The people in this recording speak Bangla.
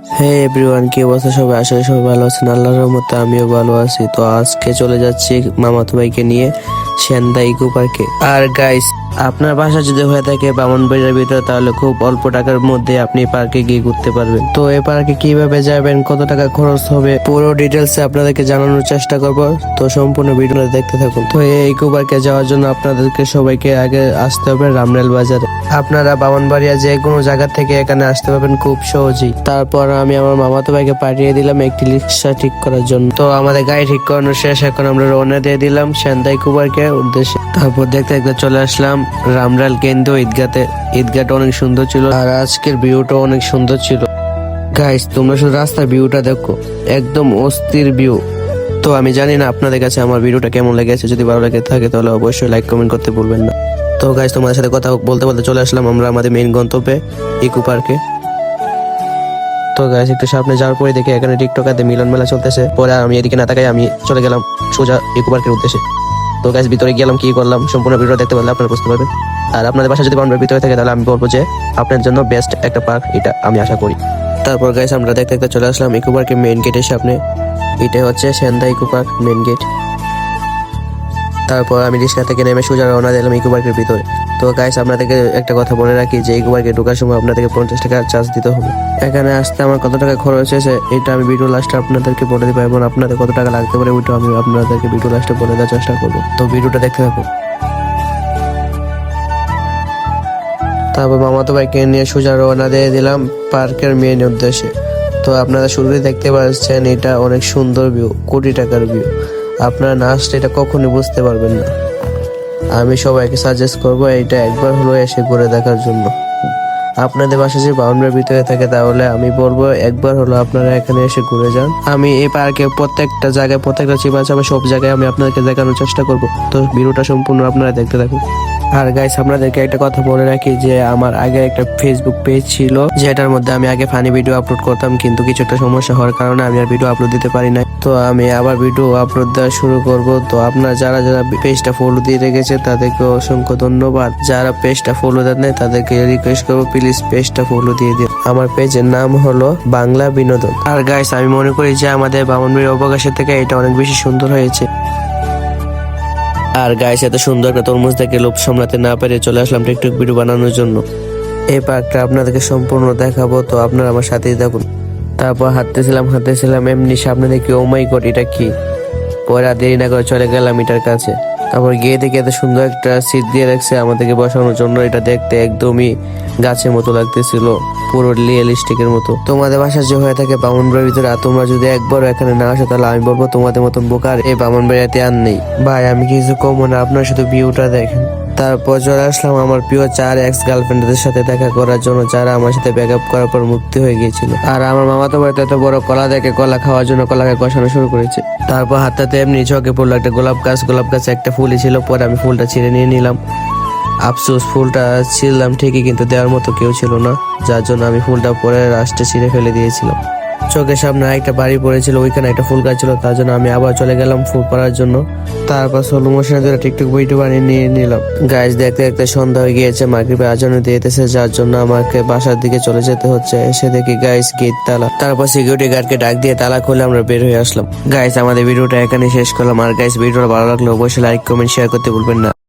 হে এভরিওয়ান, কি অবস্থা সবাই? আসলে সবাই ভালো আছেন, আল্লাহর রহমতে আমিও ভালো আছি। তো আজকে চলে যাচ্ছি মামাতো ভাইকে নিয়ে সেনদা ইকো পার্কে। আর গাইস, আপনার বাসা যদি হয়ে থাকে ব্রাহ্মণবাড়িয়ার ভিতরে, তাহলে খুব অল্প টাকার মধ্যে আপনি পার্কে গিয়ে ঘুরতে পারবেন। তো এই পার্কে কিভাবে যাবেন, কত টাকা খরচ হবে, পুরো ডিটেলস আপনাদেরকে জানানোর চেষ্টা করব। তো সম্পূর্ণ ভিডিওটা দেখতে থাকুন। তো এই ইকো পার্কে যাওয়ার জন্য আপনাদেরকে সবাইকে আগে আসতে হবে রামরেল বাজারে। আপনারা ব্রাহ্মণবাড়িয়া যে কোনো জায়গা থেকে এখানে আসতে পারবেন খুব সহজেই। তারপর আমি আমার মামাতো ভাইকে পাঠিয়ে দিলাম একটি রিক্সা ঠিক করার জন্য। তো আমাদের গাড়ি ঠিক করানো শেষ, এখন আমরা রওনা দিয়ে দিলাম সেনদা ইকো পার্কের উদ্দেশ্যে। তারপর দেখতে দেখতে চলে আসলাম রামরাল কেন্দ্র ঈদগাতে। ঈদগাটা অনেক সুন্দর ছিল আর আজকের ভিউটা অনেক সুন্দর ছিল। গাইস, তোমরা শুধু রাস্তার ভিউটা দেখো, একদম অস্থির ভিউ। তো আমি জানি না আপনাদের কাছে আমার ভিডিওটা কেমন লেগেছে, যদি ভালো লেগে থাকে তাহলে অবশ্যই লাইক কমেন্ট করতে ভুলবেন না। তো গাইস, তোমাদের সাথে কথা বলতে বলতে চলে আসলাম আমরা আমাদের মেইন গন্তব্যে ইকো পার্কে। তো গাইস, একটু সামনে যাওয়ার পরে দেখে এখানে টিকটকাতে মিলন মেলা চলতেছে। পরে আমি এদিকে না তাকাই আমি চলে গেলাম সোজা ইকো পার্কের উদ্দেশ্যে। তো গাইস, ভিতরে গেলাম, কি করলাম সম্পূর্ণ ভিডিও দেখতে পারলে আপনারা বুঝতে পারবেন। আর আপনাদের বাসা যদি বাউন্ডারির ভিতরে থাকে তাহলে আমি বলবো যে আপনার জন্য বেস্ট একটা পার্ক, এটা আমি আশা করি। তারপর গাইস, আমরা দেখতে দেখতে চলে আসলাম ইকো পার্কের মেইন গেটের সামনে। এটা হচ্ছে সেনদা ইকো পার্ক মেইন গেট। তারপর আমি রিক্সা থেকে নেমে সোজা রওনা দিলাম ইকো পার্কের ভিতরে। তো গাইস, আপনাদেরকে একটা কথা বলে রাখি যে ইকো পার্কে ঢোকার সময় আপনাদেরকে 50 টাকা চার্জ দিতে হবে। এখানে আসতে আমার কত টাকা খরচ হয়েছে এটা আমি ভিডিও লাস্টে আপনাদেরকে বলে দিতে পারবো। আপনাদের কত টাকা লাগতে পারে ওইটা আমি আপনাদেরকে ভিডিও লাস্টে বলে দেওয়ার চেষ্টা করবো। তো ভিডিওটা দেখতে থাকুন। তারপর মামাতো ভাইকে নিয়ে সোজা রওনা দিয়ে দিলাম পার্কের মেইন উদ্দেশ্যে। তো আপনারা শুরুতে দেখতে পাচ্ছেন এটা অনেক সুন্দর ভিউ, কোটি টাকার ভিউ। আপনারা না আসলে এটা কখনই বুঝতে পারবেন না। আমি সবাইকে সাজেস্ট করবো এটা একবার হলো এসে ঘুরে দেখার জন্য। আপনাদের বাসা যদি বাউন্ডারির ভিতরে থাকে তাহলে আমি বলবো একবার হলো আপনারা এখানে এসে ঘুরে যান। আমি এই পার্কে প্রত্যেকটা জায়গায় প্রত্যেকটা চিপাচাপা সব জায়গায় আমি আপনাদেরকে দেখানোর চেষ্টা করব। তো ভিডিওটা সম্পূর্ণ আপনারা দেখতে থাকুন। আর গাইস, আপনাদেরকে একটা কথা বলে রাখি যে আমার আগে একটা ফেসবুক পেজ ছিল যেটার মধ্যে আমি আগে ফানি ভিডিও আপলোড করতাম, কিন্তু কিছু একটা সমস্যা হওয়ার কারণে আমি আর ভিডিও আপলোড দিতে পারি না। তো আমি আবার ভিডিও আপলোড দেওয়া শুরু করব। তো আপনারা যারা যারা পেজটা ফলো দিয়ে রেখেছে তাদেরকে অসংখ্য ধন্যবাদ। যারা পেজটা ফলো দেন নাই তাদেরকে রিকোয়েস্ট করবো প্লিজ পেজটা ফলো দিয়ে দিন। আমার পেজের নাম হলো বাংলা বিনোদন। আর গাইস, আমি মনে করি যে আমাদের ব্রাহ্মণবাড়িয়া অবকাশের থেকে এটা অনেক বেশি সুন্দর হয়েছে। আর গাইস, এত সুন্দর একটা তরমুজ দেখে লোভ সামলাতে না পেরে চলে আসলাম টিকটক ভিডিও বানানোর জন্য। এই পার্কটা আপনাদেরকে সম্পূর্ণ দেখাবো, তো আপনারা আমার সাথেই থাকুন। তারপর হাঁটতেছিলাম এমনি সামনে দেখি ও মাই গড, এটা কি? পরে আর দেরি না করে চলে গেলাম এটার কাছে। তারপর গিয়ে দেখি এত সুন্দর একটা সিট দিয়ে রাখছে আমাদেরকে বসানোর জন্য। এটা দেখতে একদমই গাছের মতো লাগতেছিল, পুরো রিয়েলিস্টিকের মতো। তোমাদের বাসা যে হয়ে থাকে ব্রাহ্মণবাড়ির ভিতরে, আর তোমরা যদি একবার এখানে না আসো তাহলে আমি বলবো তোমাদের মতন বোকার এই ব্রাহ্মণবাড়িয়াতে আর নেই। ভাই, আমি কিছু কমো না, আপনার শুধু ভিউটা দেখেন। তারপর চলে আসলাম আমার প্রিয় 4 এক্স গার্লফ্রেন্ডদের সাথে দেখা করার জন্য, যারা আমার সাথে ব্রেকআপ করার পর মুক্তি হয়ে গিয়েছিল। আর আমার মামাতো বাড়িতে এত বড় কলা দেখে কলা খাওয়ার জন্য কলাকে কষানো শুরু করেছে। তারপর হাতটাতে এমনি চোখে পড়লো একটা গোলাপ গাছে একটা ফুলই ছিল। পরে আমি ফুলটা ছিঁড়ে নিয়ে নিলাম। আফসোস, ফুলটা ছিঁড়লাম ঠিকই কিন্তু দেওয়ার মতো কেউ ছিল না, যার জন্য আমি ফুলটা পরে রাস্টে ছিঁড়ে ফেলে দিয়েছিলাম। চোখের সামনে একটা বাড়ি পড়েছিল, ওইখানে একটা ফুল গাছ ছিল, তার জন্য আমি আবার চলে গেলাম ফুল পাড়ার জন্য। তারপর সোলো মোশনে ধরে টিকটক ভিডিও বানিয়ে নিয়ে নিলাম। গাছ দেখতে দেখতে সন্ধ্যা হয়ে গিয়েছে, মাগরিবের আজান দিতেছে, যার জন্য আমাকে বাসার দিকে চলে যেতে হচ্ছে। এসে দেখি গাইস গেট তালা। তারপর সিকিউরিটি গার্ডকে ডাক দিয়ে তালা খুলে আমরা বের হয়ে আসলাম। গাইস, আমাদের ভিডিওটা এখানে শেষ করলাম। আর গাইস, ভিডিওটা ভালো লাগলে অবশ্যই লাইক কমেন্ট শেয়ার করতে ভুলবেন না।